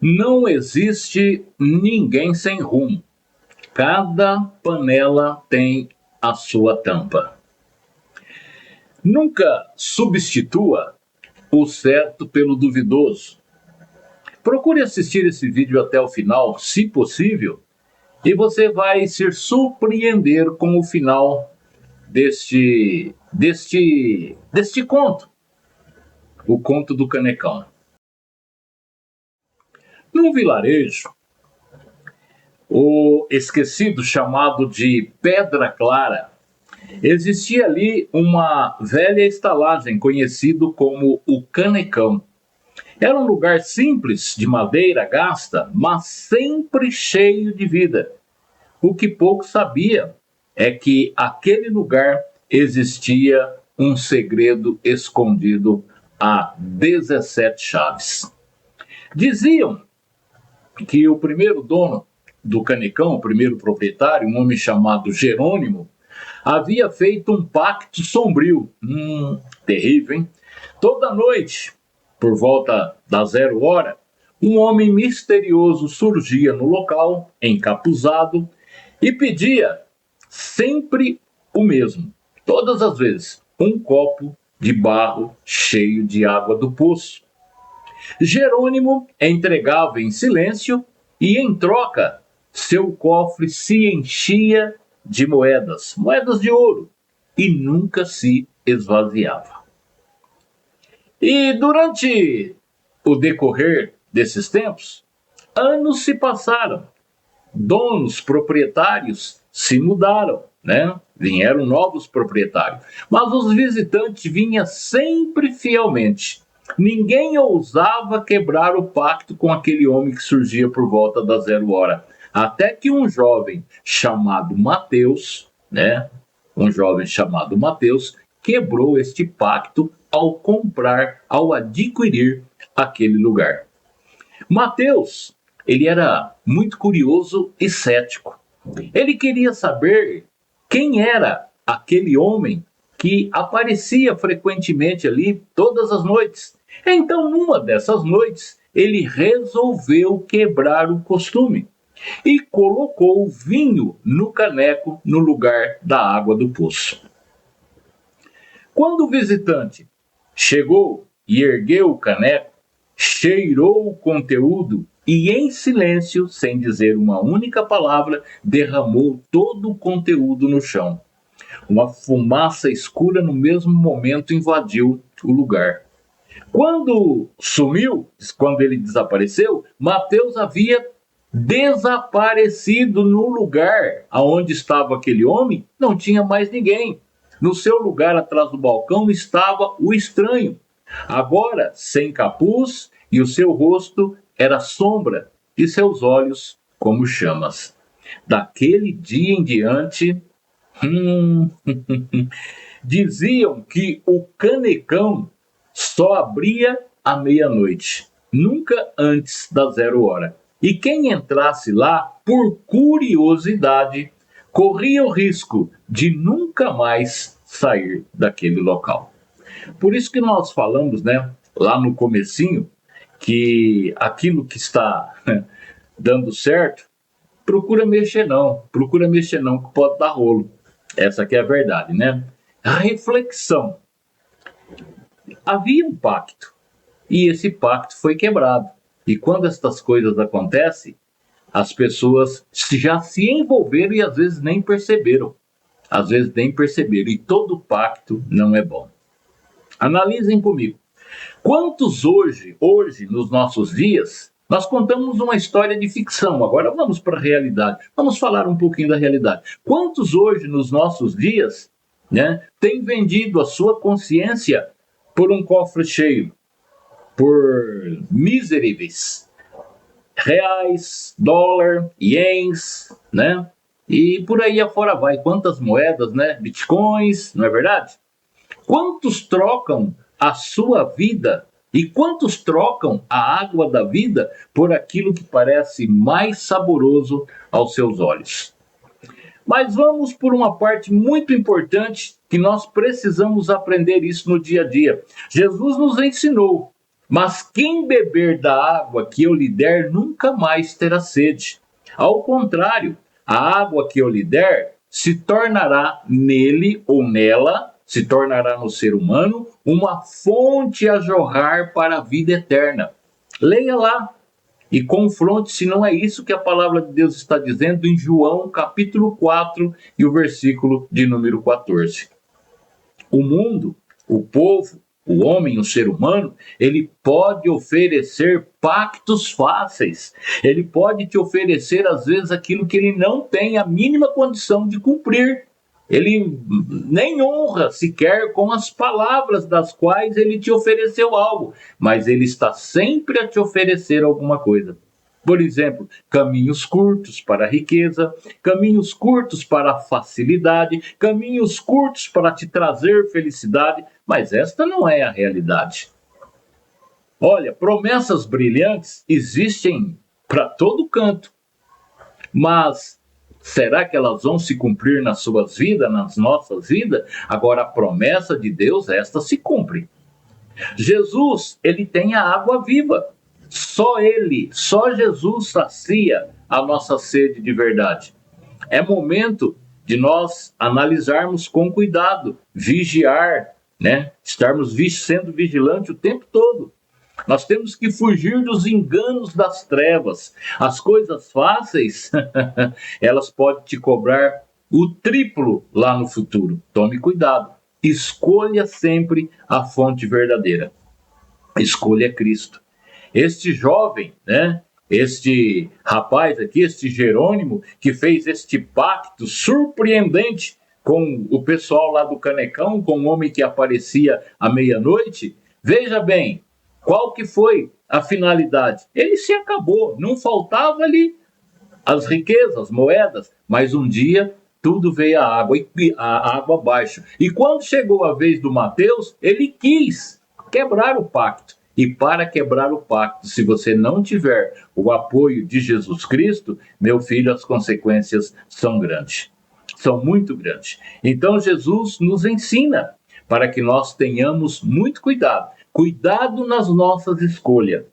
Não existe ninguém sem rumo. Cada panela tem a sua tampa. Nunca substitua o certo pelo duvidoso. Procure assistir esse vídeo até o final, se possível, e você vai se surpreender com o final deste conto, o conto do Canecão. Num vilarejo, o esquecido chamado de Pedra Clara, existia ali uma velha estalagem conhecido como o Canecão. Era um lugar simples, de madeira gasta, mas sempre cheio de vida. O que pouco sabia é que aquele lugar existia um segredo escondido a 17 chaves. Diziam que o primeiro dono do Canecão, o primeiro proprietário, um homem chamado Jerônimo, havia feito um pacto sombrio. Terrível, hein? Toda noite, por volta da 0 hora, um homem misterioso surgia no local, encapuzado, e pedia sempre o mesmo, todas as vezes, um copo de barro cheio de água do poço. Jerônimo entregava em silêncio e, em troca, seu cofre se enchia de moedas de ouro, e nunca se esvaziava. E durante o decorrer desses tempos, anos se passaram. Donos, proprietários se mudaram, né? Vieram novos proprietários. Mas os visitantes vinham sempre fielmente. Ninguém ousava quebrar o pacto com aquele homem que surgia por volta da 0 hora. Até que um jovem chamado Mateus, né? Um jovem chamado Mateus quebrou este pacto ao adquirir aquele lugar. Mateus, ele era muito curioso e cético. Ele queria saber quem era aquele homem que aparecia frequentemente ali todas as noites. Então, numa dessas noites, ele resolveu quebrar o costume e colocou vinho no caneco no lugar da água do poço. Quando o visitante chegou e ergueu o caneco, cheirou o conteúdo e, em silêncio, sem dizer uma única palavra, derramou todo o conteúdo no chão. Uma fumaça escura no mesmo momento invadiu o lugar. Quando ele desapareceu, Mateus havia desaparecido no lugar aonde estava aquele homem, não tinha mais ninguém. No seu lugar, atrás do balcão, estava o estranho, agora sem capuz, e o seu rosto era sombra e seus olhos como chamas. Daquele dia em diante, diziam que o Canecão só abria à meia-noite, nunca antes da 0 hora. E quem entrasse lá, por curiosidade, corria o risco de nunca mais sair daquele local. Por isso que nós falamos, né, lá no comecinho, que aquilo que está dando certo, procura mexer não, que pode dar rolo. Essa que é a verdade, né? A reflexão. Havia um pacto, e esse pacto foi quebrado. E quando estas coisas acontecem, as pessoas já se envolveram e às vezes nem perceberam. E todo pacto não é bom. Analisem comigo. Quantos hoje, nos nossos dias, nós contamos uma história de ficção. Agora vamos para a realidade. Vamos falar um pouquinho da realidade. Quantos hoje, nos nossos dias, né, têm vendido a sua consciência por um cofre cheio, por miseráveis reais, dólar, ienes, né? E por aí afora vai. Quantas moedas, né? Bitcoins, não é verdade? Quantos trocam a sua vida e quantos trocam a água da vida por aquilo que parece mais saboroso aos seus olhos? Mas vamos por uma parte muito importante que nós precisamos aprender isso no dia a dia. Jesus nos ensinou Mas quem beber da água que eu lhe der nunca mais terá sede. Ao contrário, a água que eu lhe der se tornará nele ou nela, se tornará no ser humano, uma fonte a jorrar para a vida eterna. Leia lá e confronte se não é isso que a palavra de Deus está dizendo em João capítulo 4 e o versículo de número 14. O mundo, o povo, o homem, o ser humano, ele pode oferecer pactos fáceis. Ele pode te oferecer, às vezes, aquilo que ele não tem a mínima condição de cumprir. Ele nem honra sequer com as palavras das quais ele te ofereceu algo, mas ele está sempre a te oferecer alguma coisa. Por exemplo, caminhos curtos para a riqueza, caminhos curtos para a facilidade, caminhos curtos para te trazer felicidade, mas esta não é a realidade. Olha, promessas brilhantes existem para todo canto, mas será que elas vão se cumprir nas suas vidas, nas nossas vidas? Agora, a promessa de Deus, esta se cumpre. Jesus, ele tem a água viva. Só ele, só Jesus sacia a nossa sede de verdade. É momento de nós analisarmos com cuidado, vigiar, né? Estarmos sendo vigilantes o tempo todo. Nós temos que fugir dos enganos das trevas. As coisas fáceis, elas podem te cobrar o triplo lá no futuro. Tome cuidado. Escolha sempre a fonte verdadeira. Escolha Cristo. Este jovem, né? Este rapaz aqui, este Jerônimo, que fez este pacto surpreendente com o pessoal lá do Canecão, com um homem que aparecia à meia-noite. Veja bem, qual que foi a finalidade? Ele se acabou, não faltava ali as riquezas, as moedas, mas um dia tudo veio a água abaixo. E quando chegou a vez do Mateus, ele quis quebrar o pacto. E para quebrar o pacto, se você não tiver o apoio de Jesus Cristo, meu filho, as consequências são grandes. São muito grandes. Então Jesus nos ensina para que nós tenhamos muito cuidado. Cuidado nas nossas escolhas.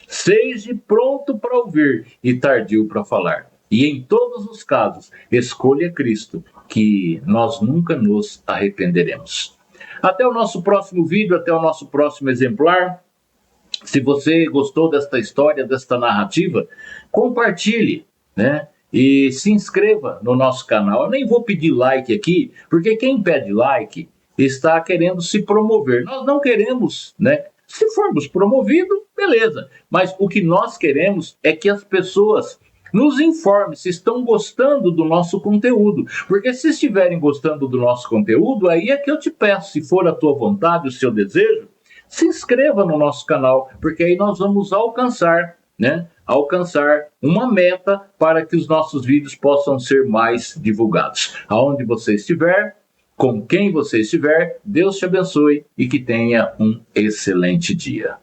Seja pronto para ouvir e tardio para falar. E em todos os casos, escolha Cristo, que nós nunca nos arrependeremos. Até o nosso próximo vídeo, até o nosso próximo exemplar. Se você gostou desta história, desta narrativa, compartilhe, né? E se inscreva no nosso canal. Eu nem vou pedir like aqui, porque quem pede like está querendo se promover. Nós não queremos, né? Se formos promovidos, beleza. Mas o que nós queremos é que as pessoas nos informem se estão gostando do nosso conteúdo. Porque se estiverem gostando do nosso conteúdo, aí é que eu te peço, se for a tua vontade, o seu desejo, se inscreva no nosso canal, porque aí nós vamos alcançar, né? Alcançar uma meta para que os nossos vídeos possam ser mais divulgados. Aonde você estiver, com quem você estiver, Deus te abençoe e que tenha um excelente dia.